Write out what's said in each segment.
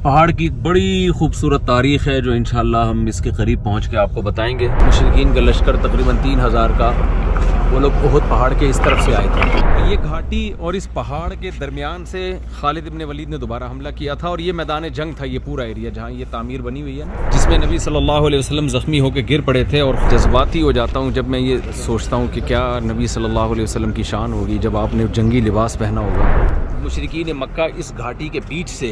پہاڑ کی بڑی خوبصورت تاریخ ہے جو انشاءاللہ ہم اس کے قریب پہنچ کے آپ کو بتائیں گے۔ مشرکین کا لشکر تقریباً 3000 کا، وہ لوگ احد پہاڑ کے اس طرف سے آئے تھے۔ یہ گھاٹی اور اس پہاڑ کے درمیان سے خالد ابن ولید نے دوبارہ حملہ کیا تھا، اور یہ میدان جنگ تھا، یہ پورا ایریا جہاں یہ تعمیر بنی ہوئی ہے نا، جس میں نبی صلی اللہ علیہ وسلم زخمی ہو کے گر پڑے تھے۔ اور جذباتی ہو جاتا ہوں جب میں یہ سوچتا ہوں کہ کیا نبی صلی اللہ علیہ وسلم کی شان ہوگی جب آپ نے جنگی لباس پہنا ہوگا۔ مشرکین مکہ اس گھاٹی کے بیچ سے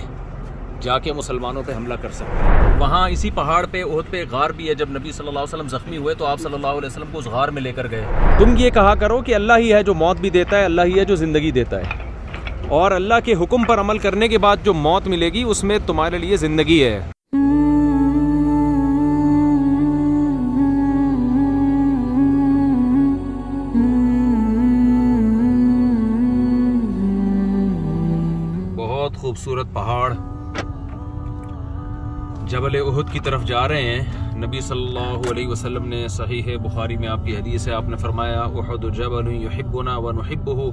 جا کے مسلمانوں پہ حملہ کر سکتے ہیں۔ وہاں اسی پہاڑ پہ احد پہ غار بھی ہے، جب نبی صلی اللہ علیہ وسلم زخمی ہوئے تو آپ صلی اللہ علیہ وسلم کو اس غار میں لے کر گئے۔ تم یہ کہا کرو کہ اللہ ہی ہے جو موت بھی دیتا ہے، اللہ ہی ہے جو زندگی دیتا ہے، اور اللہ کے حکم پر عمل کرنے کے بعد جو موت ملے گی اس میں تمہارے لیے زندگی ہے۔ بہت خوبصورت پہاڑ جبل احد کی طرف جا رہے ہیں۔ نبی صلی اللہ علیہ وسلم نے صحیح بخاری میں آپ کی حدیث ہے، آپ نے فرمایا احد جبل یحبنا ونحبہ،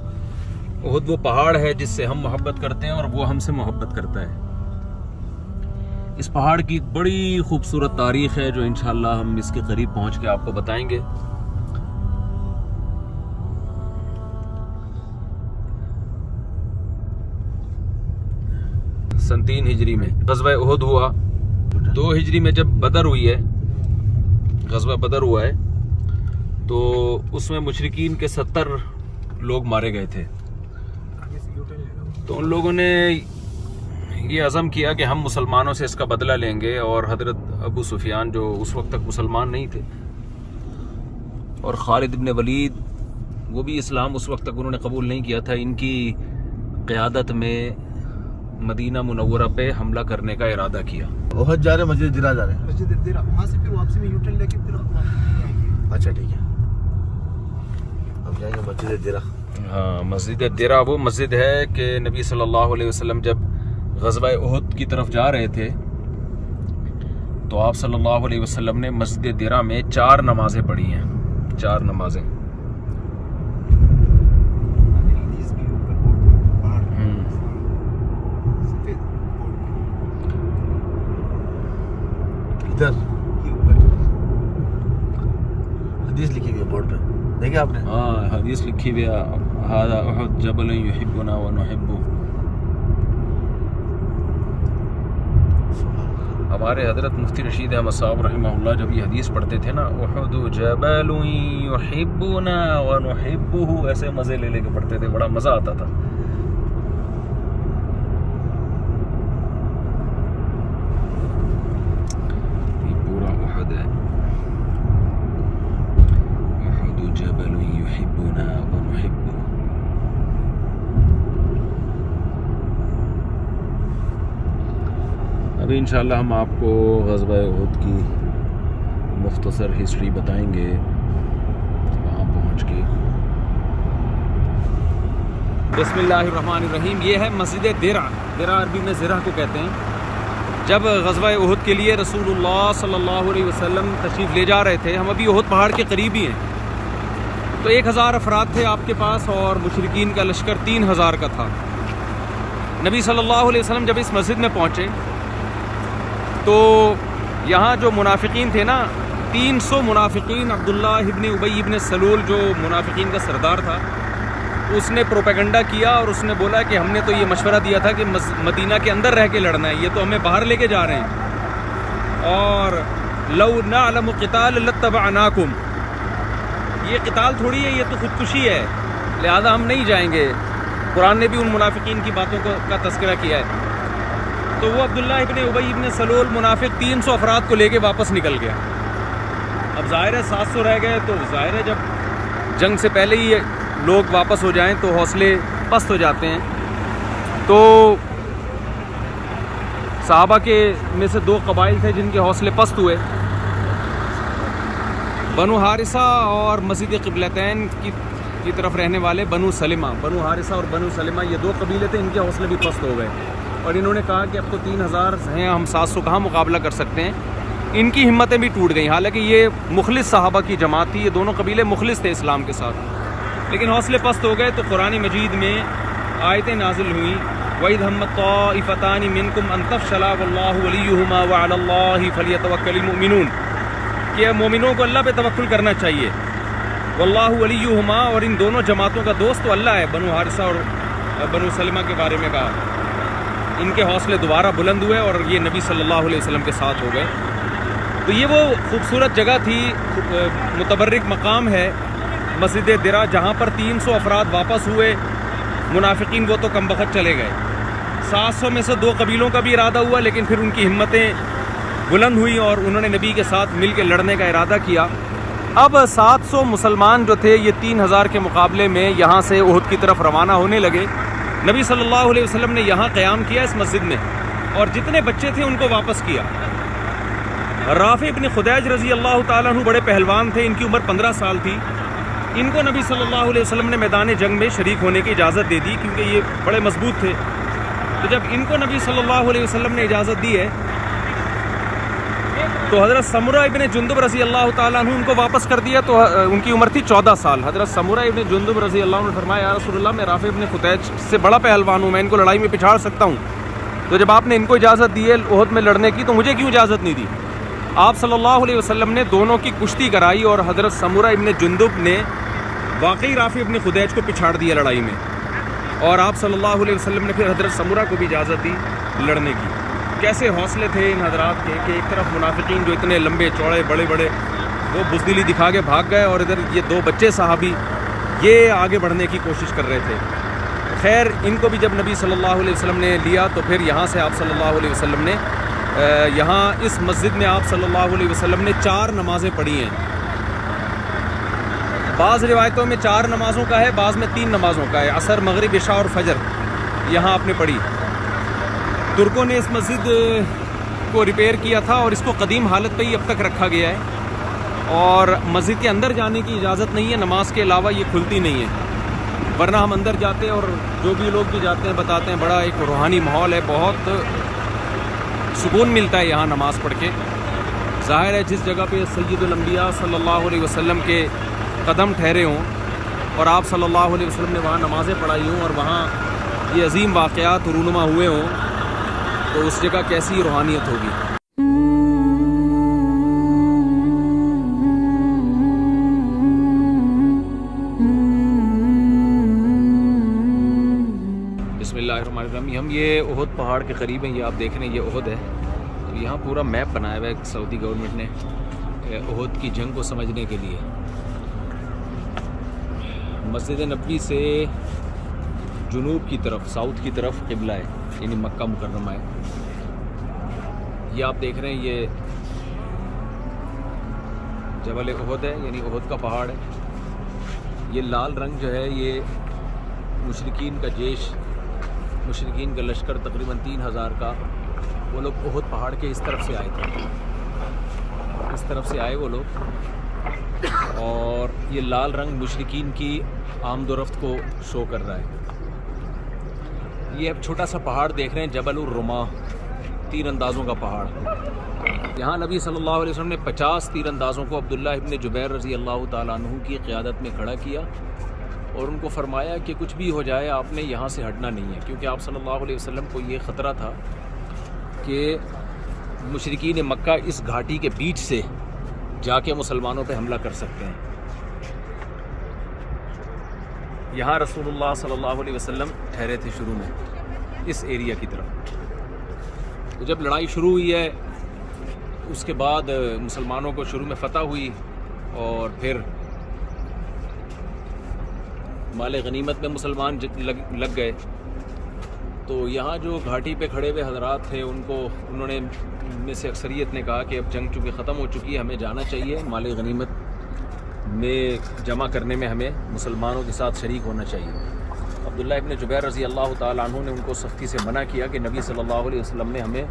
احد وہ پہاڑ ہے جس سے ہم محبت کرتے ہیں اور وہ ہم سے محبت کرتا ہے۔ اس پہاڑ کی بڑی خوبصورت تاریخ ہے جو انشاءاللہ ہم اس کے قریب پہنچ کے آپ کو بتائیں گے۔ سن 3 ہجری میں غزوہ احد ہوا، 2 ہجری میں جب بدر ہوئی ہے، غزوہ بدر ہوا ہے، تو اس میں مشرکین کے 70 لوگ مارے گئے تھے۔ تو ان لوگوں نے یہ عزم کیا کہ ہم مسلمانوں سے اس کا بدلہ لیں گے، اور حضرت ابو سفیان جو اس وقت تک مسلمان نہیں تھے، اور خالد ابن ولید وہ بھی اسلام اس وقت تک انہوں نے قبول نہیں کیا تھا، ان کی قیادت میں مدینہ منورہ پہ حملہ کرنے کا ارادہ کیا۔ احد جا رہے ہیں، مسجد درا جا رہے ہیں، مسجد درا وہاں سے پھر واپسی میں یو ٹرن لے کے پھر اچھا ٹھیک ہے، اب جائیں گے مسجد درا۔ ہاں، مسجد درا وہ مسجد ہے کہ نبی صلی اللہ علیہ وسلم جب غزوہ احد کی طرف جا رہے تھے تو آپ صلی اللہ علیہ وسلم نے مسجد درا میں 4 نمازیں پڑھی ہیں، 4 نمازیں۔ حدیث لکھی ہوئی ہے بورڈ پہ، دیکھیں آپ نے؟ ہاں، حدیث لکھی ہوئی ہے، ھذا احد جبل یحبنا ونحبہ۔ ہمارے حضرت مفتی رشید احمد صاحب رحمہ اللہ جب یہ حدیث پڑھتے تھے نا، احد جبل یحبنا ونحبہ، ایسے مزے لے لے کے پڑھتے تھے، بڑا مزہ آتا تھا۔ ابھی انشاءاللہ ہم آپ کو غزوہ احد کی مختصر ہسٹری بتائیں گے وہاں پہنچ کے۔ بسم اللہ الرحمن الرحیم۔ یہ ہے مسجد درع، درع عربی میں زرہ کو کہتے ہیں۔ جب غزوہ احد کے لیے رسول اللہ صلی اللہ علیہ وسلم تشریف لے جا رہے تھے، ہم ابھی احد پہاڑ کے قریب ہی ہیں، تو 1000 افراد تھے آپ کے پاس، اور مشرکین کا لشکر 3000 کا تھا۔ نبی صلی اللہ علیہ وسلم جب اس مسجد میں پہنچے تو یہاں جو منافقین تھے نا، 300 منافقین، عبداللہ ابن ابی ابن سلول جو منافقین کا سردار تھا، اس نے پروپیگنڈا کیا اور اس نے بولا کہ ہم نے تو یہ مشورہ دیا تھا کہ مدینہ کے اندر رہ کے لڑنا ہے، یہ تو ہمیں باہر لے کے جا رہے ہیں، اور لو نعلم قتال لاتبعناکم، یہ قتال تھوڑی ہے، یہ تو خودکشی ہے، لہذا ہم نہیں جائیں گے۔ قرآن نے بھی ان منافقین کی باتوں کا تذکرہ کیا ہے۔ تو وہ عبداللہ ابن ابی ابن سلول منافق 300 افراد کو لے کے واپس نکل گیا۔ اب ظاہر ہے 700 رہ گئے، تو ظاہر ہے جب جنگ سے پہلے ہی لوگ واپس ہو جائیں تو حوصلے پست ہو جاتے ہیں۔ تو صحابہ کے میں سے 2 قبائل تھے جن کے حوصلے پست ہوئے، بنو حارثہ اور مسجد قبلتین کی طرف رہنے والے بنو سلمہ۔ بنو حارثہ اور بنو سلمہ یہ 2 قبیلے تھے، ان کے حوصلے بھی پست ہو گئے، اور انہوں نے کہا کہ اب تو 3000 ہیں، ہم 700 کہاں مقابلہ کر سکتے ہیں۔ ان کی ہمتیں بھی ٹوٹ گئیں، حالانکہ یہ مخلص صحابہ کی جماعت تھی، یہ دونوں قبیلے مخلص تھے اسلام کے ساتھ، لیکن حوصلے پست ہو گئے۔ تو قرآن مجید میں آیتیں نازل ہوئیں وَإِذْ هَمَّتْ طَائِفَتَانِ مِنْكُمْ أَنْ تَفْشَلَا وَاللَّهُ وَلِيُّهُمَا وَعَلَى اللَّهِ فَلْيَتَوَكَّلِ الْمُؤْمِنُونَ کہ مومنوں کو اللہ پہ توکل کرنا چاہیے. واللہ ولیہما، اور ان دونوں جماعتوں کا دوست تو اللہ ہے. بنو حارثہ اور بنو سلمہ کے بارے میں کہا. ان کے حوصلے دوبارہ بلند ہوئے اور یہ نبی صلی اللہ علیہ وسلم کے ساتھ ہو گئے. تو یہ وہ خوبصورت جگہ تھی، متبرک مقام ہے مسجد درع، جہاں پر 300 افراد واپس ہوئے. منافقین وہ تو کم بخت چلے گئے. 700 میں سے 2 قبیلوں کا بھی ارادہ ہوا، لیکن پھر ان کی ہمتیں بلند ہوئی اور انہوں نے نبی کے ساتھ مل کے لڑنے کا ارادہ کیا. اب 700 مسلمان جو تھے یہ 3000 کے مقابلے میں یہاں سے احد کی طرف روانہ ہونے لگے. نبی صلی اللہ علیہ وسلم نے یہاں قیام کیا اس مسجد میں، اور جتنے بچے تھے ان کو واپس کیا. رافع ابن خدیج رضی اللہ تعالیٰ عنہ بڑے پہلوان تھے، ان کی عمر 15 سال تھی. ان کو نبی صلی اللہ علیہ وسلم نے میدان جنگ میں شریک ہونے کی اجازت دے دی، کیونکہ یہ بڑے مضبوط تھے. تو جب ان کو نبی صلی اللہ علیہ وسلم نے اجازت دی ہے تو حضرت سمرہ ابن جندب رضی اللہ تعالیٰ عنہ ان کو واپس کر دیا. تو ان کی عمر تھی 14 سال. حضرت سمرہ ابن جندب رضی اللہ عنہ نے فرمایا یا رسول اللہ، میں رافع ابن خدیج سے بڑا پہلوان ہوں، میں ان کو لڑائی میں پچھاڑ سکتا ہوں. تو جب آپ نے ان کو اجازت دی ہے احد میں لڑنے کی، تو مجھے کیوں اجازت نہیں دی؟ آپ صلی اللہ علیہ وسلم نے دونوں کی کشتی کرائی، اور حضرت سمرہ ابن جندب نے واقعی رافع ابن خدیج کو پچھاڑ دیا لڑائی میں، اور آپ صلی اللہ علیہ وسلم نے پھر حضرت سمرہ کو بھی اجازت دی لڑنے کی. کیسے حوصلے تھے ان حضرات کے کہ ایک طرف منافقین جو اتنے لمبے چوڑے بڑے بڑے وہ بزدلی دکھا کے بھاگ گئے، اور ادھر یہ 2 بچے صحابی یہ آگے بڑھنے کی کوشش کر رہے تھے. خیر ان کو بھی جب نبی صلی اللہ علیہ وسلم نے لیا تو پھر یہاں سے آپ صلی اللہ علیہ وسلم نے یہاں اس مسجد میں آپ صلی اللہ علیہ وسلم نے 4 نمازیں پڑھی ہیں. بعض روایتوں میں 4 نمازوں کا ہے، بعض میں 3 نمازوں کا ہے. عصر، مغرب، عشاء اور فجر یہاں آپ نے پڑھی. ترکوں نے اس مسجد کو ریپیئر کیا تھا اور اس کو قدیم حالت پہ ہی اب تک رکھا گیا ہے، اور مسجد کے اندر جانے کی اجازت نہیں ہے، نماز کے علاوہ یہ کھلتی نہیں ہے. ورنہ ہم اندر جاتے ہیں اور جو بھی لوگ بھی جاتے ہیں بتاتے ہیں بڑا ایک روحانی ماحول ہے، بہت سکون ملتا ہے یہاں نماز پڑھ کے. ظاہر ہے جس جگہ پہ سید الانبیاء صلی اللہ علیہ وسلم کے قدم ٹھہرے ہوں اور آپ صلی اللہ علیہ وسلم نے وہاں نمازیں پڑھائی ہوں اور وہاں یہ عظیم واقعات رونما ہوئے ہوں، تو اس جگہ کیسی روحانیت ہوگی. بسم اللہ الرحمن الرحیم. ہم یہ احد پہاڑ کے قریب ہیں، یہ آپ دیکھ رہے ہیں یہ احد ہے. تو یہاں پورا میپ بنایا ہوا ہے سعودی گورنمنٹ نے احد کی جنگ کو سمجھنے کے لیے. مسجد نبوی سے جنوب کی طرف ساؤتھ کی طرف قبلہ ہے، یعنی مکہ مکرمہ ہے. یہ آپ دیکھ رہے ہیں یہ جبل احد ہے، یعنی احد کا پہاڑ ہے. یہ لال رنگ جو ہے یہ مشرکین کا جیش، مشرکین کا لشکر تقریباً 3000 کا، وہ لوگ احد پہاڑ کے اس طرف سے آئے تھے، اس طرف سے آئے وہ لوگ. اور یہ لال رنگ مشرکین کی آمد و رفت کو شو کر رہا ہے. یہ اب چھوٹا سا پہاڑ دیکھ رہے ہیں جبل الرما، تیر اندازوں کا پہاڑ. یہاں نبی صلی اللہ علیہ وسلم نے 50 تیر اندازوں کو عبداللہ ابن جبیر رضی اللہ تعالیٰ عنہ کی قیادت میں کھڑا کیا اور ان کو فرمایا کہ کچھ بھی ہو جائے آپ نے یہاں سے ہٹنا نہیں ہے، کیونکہ آپ صلی اللہ علیہ وسلم کو یہ خطرہ تھا کہ مشرکین مکہ اس گھاٹی کے بیچ سے جا کے مسلمانوں پہ حملہ کر سکتے ہیں. یہاں رسول اللہ صلی اللہ علیہ وسلم ٹھہرے تھے شروع میں اس ایریا کی طرف. تو جب لڑائی شروع ہوئی ہے اس کے بعد مسلمانوں کو شروع میں فتح ہوئی اور پھر مال غنیمت میں مسلمان لگ گئے. تو یہاں جو گھاٹی پہ کھڑے ہوئے حضرات تھے انہوں نے میں سے اکثریت نے کہا کہ اب جنگ چونکہ ختم ہو چکی ہے ہمیں جانا چاہیے، مال غنیمت میں جمع کرنے میں ہمیں مسلمانوں کے ساتھ شریک ہونا چاہیے. عبداللہ ابن جبیر رضی اللہ تعالیٰ عنہ نے ان کو سختی سے منع کیا کہ نبی صلی اللہ علیہ وسلم نے ہمیں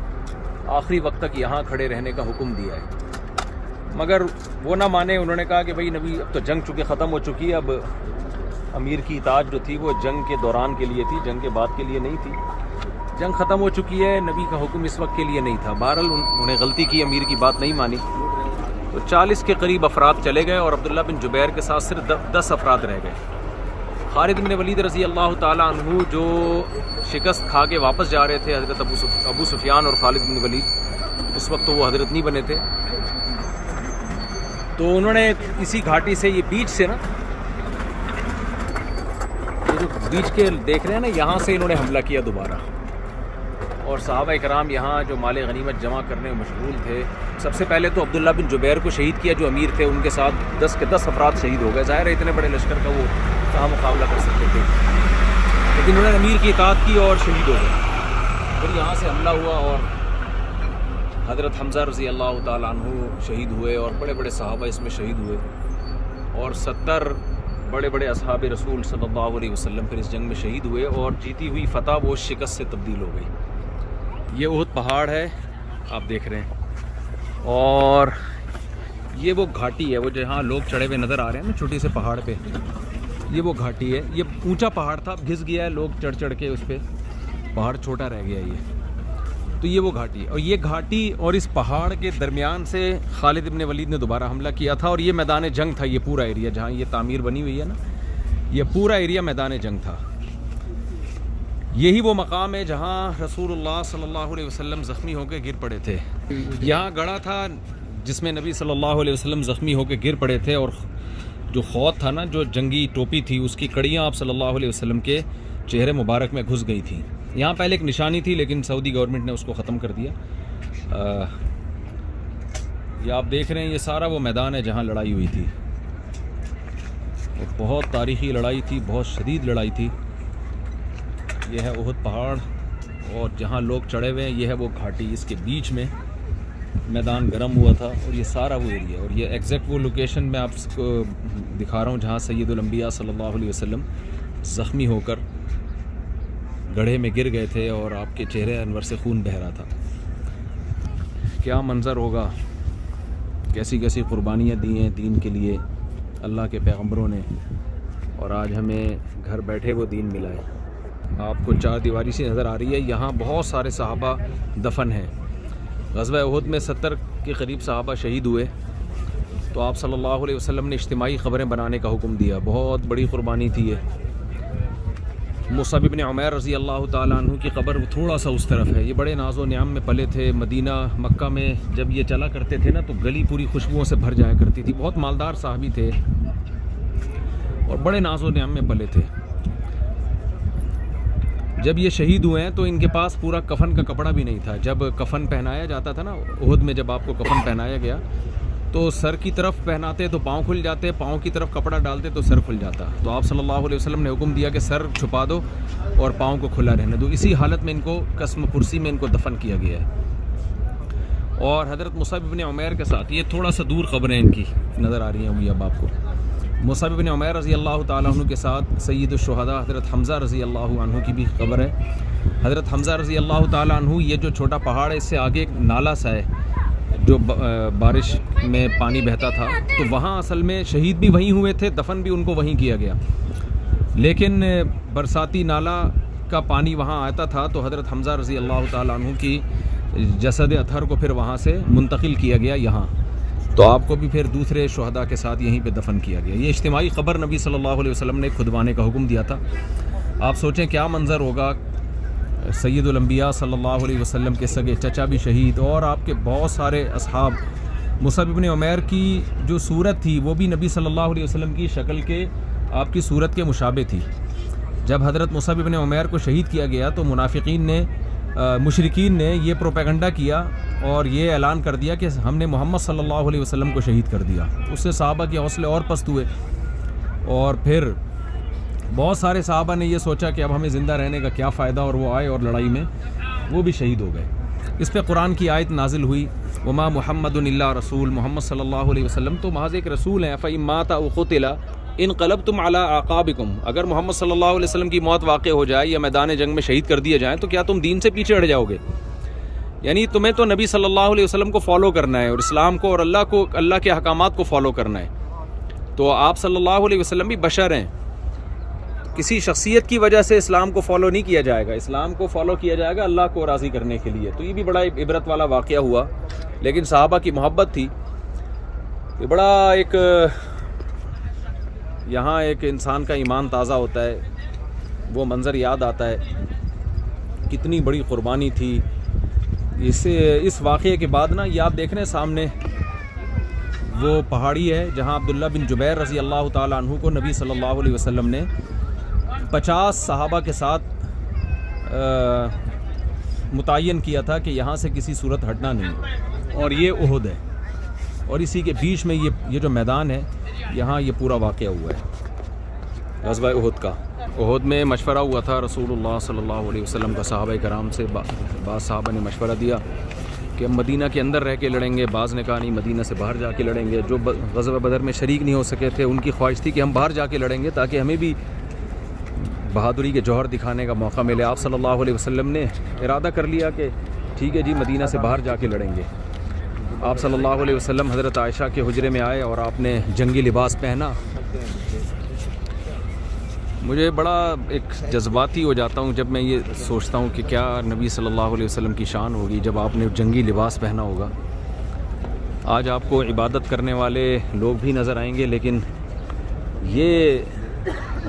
آخری وقت تک یہاں کھڑے رہنے کا حکم دیا ہے. مگر وہ نہ مانے، انہوں نے کہا کہ بھئی نبی اب تو جنگ چونکہ ختم ہو چکی ہے، اب امیر کی اطاعت جو تھی وہ جنگ کے دوران کے لیے تھی، جنگ کے بعد کے لیے نہیں تھی. جنگ ختم ہو چکی ہے، نبی کا حکم اس وقت کے لیے نہیں تھا. بہرحال انہوں نے غلطی کی، امیر کی بات نہیں مانی. تو 40 کے قریب افراد چلے گئے اور عبداللہ بن جبیر کے ساتھ صرف 10 افراد رہ گئے. خالد بن ولید رضی اللہ تعالیٰ عنہ جو شکست کھا کے واپس جا رہے تھے حضرت ابو سفیان اور خالد بن ولید، اس وقت تو وہ حضرت نہیں بنے تھے، تو انہوں نے اسی گھاٹی سے، یہ بیچ سے نا، یہ جو بیچ کے دیکھ رہے ہیں نا، یہاں سے انہوں نے حملہ کیا دوبارہ، اور صحابہ کرام یہاں جو مال غنیمت جمع کرنے میں مشغول تھے. سب سے پہلے تو عبداللہ بن جبیر کو شہید کیا جو امیر تھے، ان کے ساتھ 10 کے 10 افراد شہید ہو گئے. ظاہر ہے اتنے بڑے لشکر کا وہ کہاں مقابلہ کر سکتے تھے، لیکن انہوں نے امیر کی اطاعت کی اور شہید ہو گئے. پھر یہاں سے حملہ ہوا اور حضرت حمزہ رضی اللہ تعالیٰ عنہ شہید ہوئے، اور بڑے بڑے صحابہ اس میں شہید ہوئے، اور 70 بڑے بڑے اصحاب رسول صلی اللہ علیہ وسلم پھر اس جنگ میں شہید ہوئے، اور جیتی ہوئی فتح وہ شکست سے تبدیل ہو گئی. یہ احد پہاڑ ہے آپ دیکھ رہے ہیں، اور یہ وہ گھاٹی ہے، وہ جہاں لوگ چڑھے ہوئے نظر آ رہے ہیں نا چھوٹی سے پہاڑ پہ، یہ وہ گھاٹی ہے. یہ اونچا پہاڑ تھا، اب گھس گیا ہے، لوگ چڑھ چڑھ کے اس پہ، پہاڑ چھوٹا رہ گیا یہ. تو یہ وہ گھاٹی ہے، اور یہ گھاٹی اور اس پہاڑ کے درمیان سے خالد ابن ولید نے دوبارہ حملہ کیا تھا، اور یہ میدان جنگ تھا. یہ پورا ایریا جہاں یہ تعمیر بنی ہوئی ہے نا، یہ پورا ایریا میدان جنگ تھا. یہی وہ مقام ہے جہاں رسول اللہ صلی اللہ علیہ وسلم زخمی ہو کے گر پڑے تھے. یہاں گڑھا تھا جس میں نبی صلی اللہ علیہ وسلم زخمی ہو کے گر پڑے تھے، اور جو خوت تھا نا، جو جنگی ٹوپی تھی، اس کی کڑیاں آپ صلی اللہ علیہ وسلم کے چہرے مبارک میں گھس گئی تھیں. یہاں پہلے ایک نشانی تھی، لیکن سعودی گورنمنٹ نے اس کو ختم کر دیا. یہ آپ دیکھ رہے ہیں، یہ سارا وہ میدان ہے جہاں لڑائی ہوئی تھی. بہت تاریخی لڑائی تھی، بہت شدید لڑائی تھی. یہ ہے احد پہاڑ، اور جہاں لوگ چڑھے ہوئے ہیں یہ ہے وہ گھاٹی، اس کے بیچ میں میدان گرم ہوا تھا، اور یہ سارا وہ ایریا. اور یہ ایگزیکٹ وہ لوکیشن میں آپ کو دکھا رہا ہوں جہاں سید الانبیاء صلی اللہ علیہ وسلم زخمی ہو کر گڑھے میں گر گئے تھے، اور آپ کے چہرے انور سے خون بہہ رہا تھا. کیا منظر ہوگا، کیسی کیسی قربانیاں دی ہیں دین کے لیے اللہ کے پیغمبروں نے، اور آج ہمیں گھر بیٹھے وہ دین ملا ہے. آپ کو چار دیواری سے نظر آ رہی ہے، یہاں بہت سارے صحابہ دفن ہیں. غزوہ احد میں 70 کے قریب صحابہ شہید ہوئے، تو آپ صلی اللہ علیہ وسلم نے اجتماعی قبریں بنانے کا حکم دیا. بہت بڑی قربانی تھی یہ. مصعب بن عمیر رضی اللہ تعالیٰ عنہ کی قبر تھوڑا سا اس طرف ہے. یہ بڑے ناز و نعم میں پلے تھے. مدینہ مکہ میں جب یہ چلا کرتے تھے نا، تو گلی پوری خوشبوؤں سے بھر جایا کرتی تھی. بہت مالدار صحابی تھے اور بڑے ناز و نعم میں پلے تھے. جب یہ شہید ہوئے ہیں تو ان کے پاس پورا کفن کا کپڑا بھی نہیں تھا. جب کفن پہنایا جاتا تھا نا احد میں، جب آپ کو کفن پہنایا گیا تو سر کی طرف پہناتے تو پاؤں کھل جاتے، پاؤں کی طرف کپڑا ڈالتے تو سر کھل جاتا. تو آپ صلی اللہ علیہ وسلم نے حکم دیا کہ سر چھپا دو اور پاؤں کو کھلا رہنے دو. اسی حالت میں ان کو قسم پرسی میں ان کو دفن کیا گیا ہے. اور حضرت مصعب بن عمیر کے ساتھ یہ تھوڑا سا دور قبریں ان کی نظر آ رہی ہیں اب آپ کو. مصعب بن عمیر رضی اللہ تعالیٰ عنہ کے ساتھ سید الشہداء حضرت حمزہ رضی اللہ عنہ کی بھی قبر ہے. حضرت حمزہ رضی اللہ تعالیٰ عنہ، یہ جو چھوٹا پہاڑ ہے اس سے آگے ایک نالا سا ہے جو بارش میں پانی بہتا تھا، تو وہاں اصل میں شہید بھی وہیں ہوئے تھے، دفن بھی ان کو وہیں کیا گیا. لیکن برساتی نالا کا پانی وہاں آتا تھا، تو حضرت حمزہ رضی اللہ تعالیٰ عنہ کی جسد اطہر کو پھر وہاں سے منتقل کیا گیا یہاں. تو آپ کو بھی پھر دوسرے شہداء کے ساتھ یہیں پہ دفن کیا گیا. یہ اجتماعی قبر نبی صلی اللہ علیہ وسلم نے کھدوانے کا حکم دیا تھا. آپ سوچیں کیا منظر ہوگا، سید الانبیاء صلی اللہ علیہ وسلم کے سگے چچا بھی شہید، اور آپ کے بہت سارے اصحاب. مصعب بن عمیر کی جو صورت تھی وہ بھی نبی صلی اللہ علیہ وسلم کی شکل کے، آپ کی صورت کے مشابہ تھی. جب حضرت مصعب بن عمیر کو شہید کیا گیا تو منافقین نے، مشرکین نے یہ پروپیگنڈا کیا اور یہ اعلان کر دیا کہ ہم نے محمد صلی اللہ علیہ وسلم کو شہید کر دیا. اس سے صحابہ کے حوصلے اور پست ہوئے، اور پھر بہت سارے صحابہ نے یہ سوچا کہ اب ہمیں زندہ رہنے کا کیا فائدہ، اور وہ آئے اور لڑائی میں وہ بھی شہید ہو گئے. اس پہ قرآن کی آیت نازل ہوئی، وما محمد الا رسول، محمد صلی اللہ علیہ وسلم تو محض ایک رسول ہیں. فإن مات أو قتل انقلبتم على أعقابكم، اگر محمد صلی اللہ علیہ وسلم کی موت واقع ہو جائے یا میدان جنگ میں شہید کر دیے جائیں تو کیا تم دین سے پیچھے ہٹ جاؤ گے؟ یعنی تمہیں تو نبی صلی اللہ علیہ وسلم کو فالو کرنا ہے، اور اسلام کو اور اللہ کے احکامات کو فالو کرنا ہے. تو آپ صلی اللہ علیہ وسلم بھی بشر ہیں، کسی شخصیت کی وجہ سے اسلام کو فالو نہیں کیا جائے گا. اسلام کو فالو کیا جائے گا اللہ کو راضی کرنے کے لیے. تو یہ بھی بڑا عبرت والا واقعہ ہوا. لیکن صحابہ کی محبت تھی. یہ بڑا ایک یہاں ایک انسان کا ایمان تازہ ہوتا ہے، وہ منظر یاد آتا ہے، کتنی بڑی قربانی تھی۔ اس واقعے کے بعد نا یہ آپ دیکھ رہے ہیں سامنے وہ پہاڑی ہے جہاں عبداللہ بن جبیر رضی اللہ تعالیٰ عنہ کو نبی صلی اللہ علیہ وسلم نے 50 صحابہ کے ساتھ متعین کیا تھا کہ یہاں سے کسی صورت ہٹنا نہیں، اور یہ احد ہے، اور اسی کے بیچ میں یہ جو میدان ہے یہاں یہ پورا واقعہ ہوا ہے غزوہ احد کا۔ احد میں مشورہ ہوا تھا رسول اللہ صلی اللہ علیہ وسلم کا صحابہ کرام سے، بعض صحابہ نے مشورہ دیا کہ ہم مدینہ کے اندر رہ کے لڑیں گے، بعض نے کہا نہیں مدینہ سے باہر جا کے لڑیں گے۔ جو غزوہ بدر میں شریک نہیں ہو سکے تھے ان کی خواہش تھی کہ ہم باہر جا کے لڑیں گے تاکہ ہمیں بھی بہادری کے جوہر دکھانے کا موقع ملے۔ آپ صلی اللہ علیہ وسلم نے ارادہ کر لیا کہ ٹھیک ہے جی مدینہ سے باہر جا کے لڑیں گے۔ آپ صلی اللہ علیہ وسلم حضرت عائشہ کے حجرے میں آئے اور آپ نے جنگی لباس پہنا۔ مجھے بڑا ایک جذباتی ہو جاتا ہوں جب میں یہ سوچتا ہوں کہ کیا نبی صلی اللہ علیہ وسلم کی شان ہوگی جب آپ نے جنگی لباس پہنا ہوگا۔ آج آپ کو عبادت کرنے والے لوگ بھی نظر آئیں گے، لیکن یہ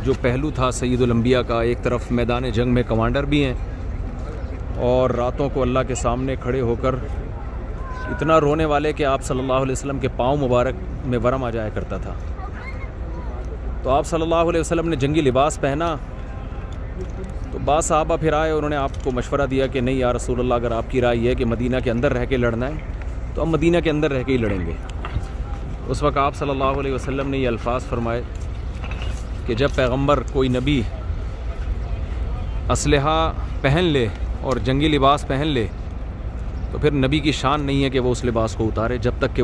جو پہلو تھا سید الانبیاء کا، ایک طرف میدان جنگ میں کمانڈر بھی ہیں اور راتوں کو اللہ کے سامنے کھڑے ہو کر اتنا رونے والے کہ آپ صلی اللہ علیہ وسلم کے پاؤں مبارک میں ورم آ جایا کرتا تھا۔ تو آپ صلی اللہ علیہ وسلم نے جنگی لباس پہنا تو بعض صحابہ پھر آئے، انہوں نے آپ کو مشورہ دیا کہ نہیں یا رسول اللہ، اگر آپ کی رائے یہ ہے کہ مدینہ کے اندر رہ کے لڑنا ہے تو ہم مدینہ کے اندر رہ کے ہی لڑیں گے۔ اس وقت آپ صلی اللہ علیہ وسلم نے یہ الفاظ فرمائے کہ جب پیغمبر کوئی نبی اسلحہ پہن لے اور جنگی لباس پہن لے تو پھر نبی کی شان نہیں ہے کہ وہ اس لباس کو اتارے جب تک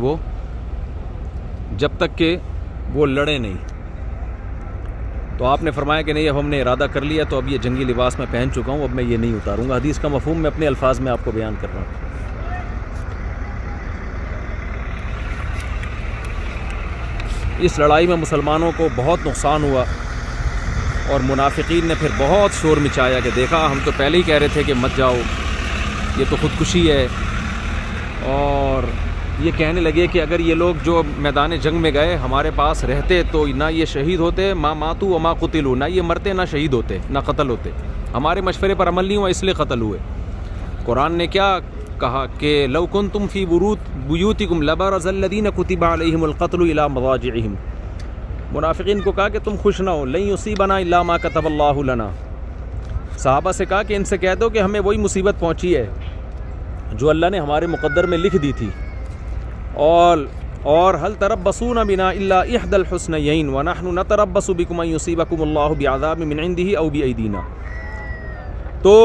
کہ وہ لڑے نہیں۔ تو آپ نے فرمایا کہ نہیں اب ہم نے ارادہ کر لیا، تو اب یہ جنگی لباس میں پہن چکا ہوں، اب میں یہ نہیں اتاروں گا۔ حدیث کا مفہوم میں اپنے الفاظ میں آپ کو بیان کر رہا ہوں۔ اس لڑائی میں مسلمانوں کو بہت نقصان ہوا اور منافقین نے پھر بہت شور مچایا کہ دیکھا ہم تو پہلے ہی کہہ رہے تھے کہ مت جاؤ، یہ تو خودکشی ہے، اور یہ کہنے لگے کہ اگر یہ لوگ جو میدان جنگ میں گئے ہمارے پاس رہتے تو نہ یہ شہید ہوتے، ما ماتوا وما قتلوا، نہ یہ مرتے نہ شہید ہوتے نہ قتل ہوتے، ہمارے مشورے پر عمل نہیں ہوا اس لیے قتل ہوئے۔ قرآن نے کیا کہا کہ لو کنتم فی بیوتکم لبرز الذین کتب علیہم القتل الی مضاجعہم، منافقین کو کہا کہ تم خوش نہ ہو، لن یصیبنا الا ما کتب اللہ لنا۔ صحابہ سے کہا کہ ان سے کہہ دو کہ ہمیں وہی مصیبت پہنچی ہے جو اللہ نے ہمارے مقدر میں لکھ دی تھی، اور حل تربصون بنا الا احدى الحسنيين ونحن نتربص بكم ان يصيبكم الله بعذاب من عنده او بايدينا۔ تو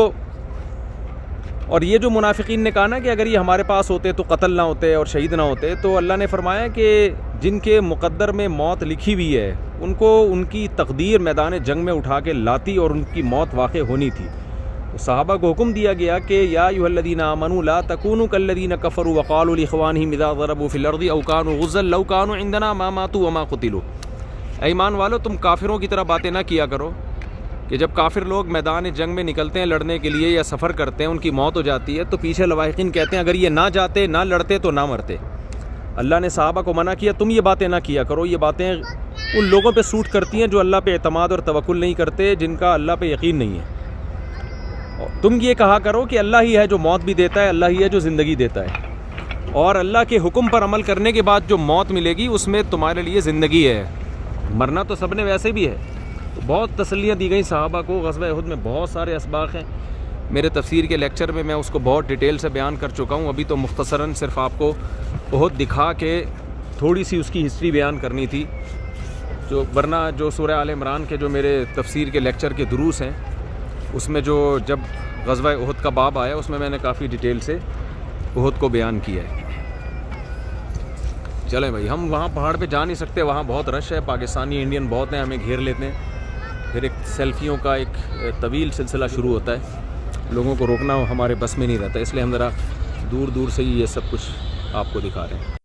اور یہ جو منافقین نے کہا نا کہ اگر یہ ہمارے پاس ہوتے تو قتل نہ ہوتے اور شہید نہ ہوتے، تو اللہ نے فرمایا کہ جن کے مقدر میں موت لکھی ہوئی ہے ان کو ان کی تقدیر میدان جنگ میں اٹھا کے لاتی اور ان کی موت واقع ہونی تھی۔ صحابہ کو حکم دیا گیا کہ یا ایھا الذین آمنوا لا تکونوا کالذین کفروا وقالوا لاخوانہم اذا ضربوا فی الارض او کانوا غزا لو کانوا عندنا ما ماتوا وما قتلوا۔ اے ایمان والو، تم کافروں کی طرح باتیں نہ کیا کرو کہ جب کافر لوگ میدان جنگ میں نکلتے ہیں لڑنے کے لیے یا سفر کرتے ہیں، ان کی موت ہو جاتی ہے تو پیچھے لواحقین کہتے ہیں اگر یہ نہ جاتے نہ لڑتے تو نہ مرتے۔ اللہ نے صحابہ کو منع کیا تم یہ باتیں نہ کیا کرو، یہ باتیں ان لوگوں پہ سوٹ کرتی ہیں جو اللہ پہ اعتماد اور توکل نہیں کرتے، جن کا اللہ پہ یقین نہیں ہے۔ تم یہ کہا کرو کہ اللہ ہی ہے جو موت بھی دیتا ہے، اللہ ہی ہے جو زندگی دیتا ہے، اور اللہ کے حکم پر عمل کرنے کے بعد جو موت ملے گی اس میں تمہارے لیے زندگی ہے، مرنا تو سب نے ویسے بھی ہے۔ تو بہت تسلیاں دی گئیں صحابہ کو۔ غزوہ احد میں بہت سارے اسباق ہیں، میرے تفسیر کے لیکچر میں اس کو بہت ڈیٹیل سے بیان کر چکا ہوں، ابھی تو مختصراً صرف آپ کو احد دکھا کے تھوڑی سی اس کی ہسٹری بیان کرنی تھی، ورنہ جو سورہ آل عمران کے جو میرے تفسیر کے لیکچر کے دروس ہیں اس میں جو جب غزوہ احد کا باب آیا اس میں نے کافی ڈیٹیل سے احد کو بیان کیا ہے۔ چلیں بھائی، ہم وہاں پہاڑ پہ جا نہیں سکتے، وہاں بہت رش ہے، پاکستانی انڈین بہت ہیں، ہمیں گھیر لیتے ہیں، پھر ایک سیلفیوں کا ایک طویل سلسلہ شروع ہوتا ہے، لوگوں کو روکنا ہمارے بس میں نہیں رہتا، اس لیے ہم ذرا دور دور سے ہی یہ سب کچھ آپ کو دکھا رہے ہیں۔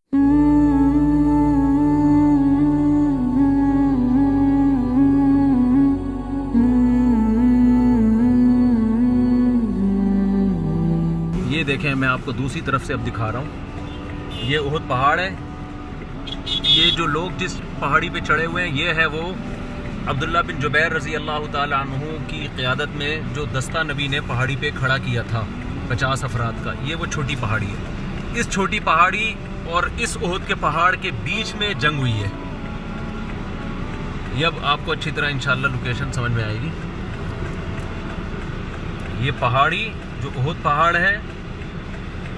یہ دیکھیں، میں آپ کو دوسری طرف سے اب دکھا رہا ہوں، یہ احد پہاڑ ہے، یہ جو لوگ جس پہاڑی پہ چڑھے ہوئے ہیں یہ ہے وہ عبداللہ بن جبیر رضی اللہ تعالی عنہ کی قیادت میں جو دستہ نبی نے پہاڑی پہ کھڑا کیا تھا 50 افراد کا، یہ وہ چھوٹی پہاڑی ہے. اس چھوٹی پہاڑی اور اس احد کے پہاڑ کے بیچ میں جنگ ہوئی ہے. یہ اب آپ کو اچھی طرح انشاءاللہ لوکیشن سمجھ میں آئے گی. یہ پہاڑی جو احد پہاڑ ہے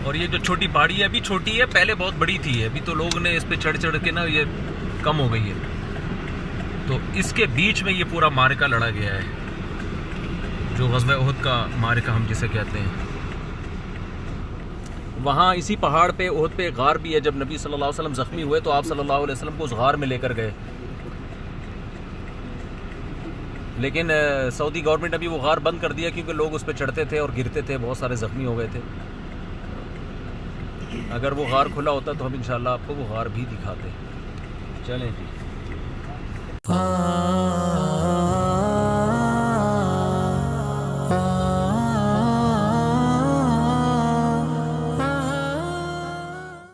اور یہ جو چھوٹی پہاڑی ہے ابھی چھوٹی ہے، پہلے بہت بڑی تھی. ابھی تو لوگ نے اس پہ چڑھ چڑھ کے نا یہ کم ہو گئی ہے. تو اس کے بیچ میں یہ پورا معرکہ لڑا گیا ہے، جو غزوہ احد کا معرکہ ہم جسے کہتے ہیں. وہاں اسی پہاڑ پہ احد پہ ایک غار بھی ہے. جب نبی صلی اللہ علیہ وسلم زخمی ہوئے تو آپ صلی اللہ علیہ وسلم کو اس غار میں لے کر گئے، لیکن سعودی گورنمنٹ ابھی وہ غار بند کر دیا کیونکہ لوگ اس پہ چڑھتے تھے اور گرتے تھے، بہت سارے زخمی ہو گئے تھے. اگر وہ غار کھلا ہوتا تو ہم انشاءاللہ آپ کو وہ غار بھی دکھاتے. چلیں جی.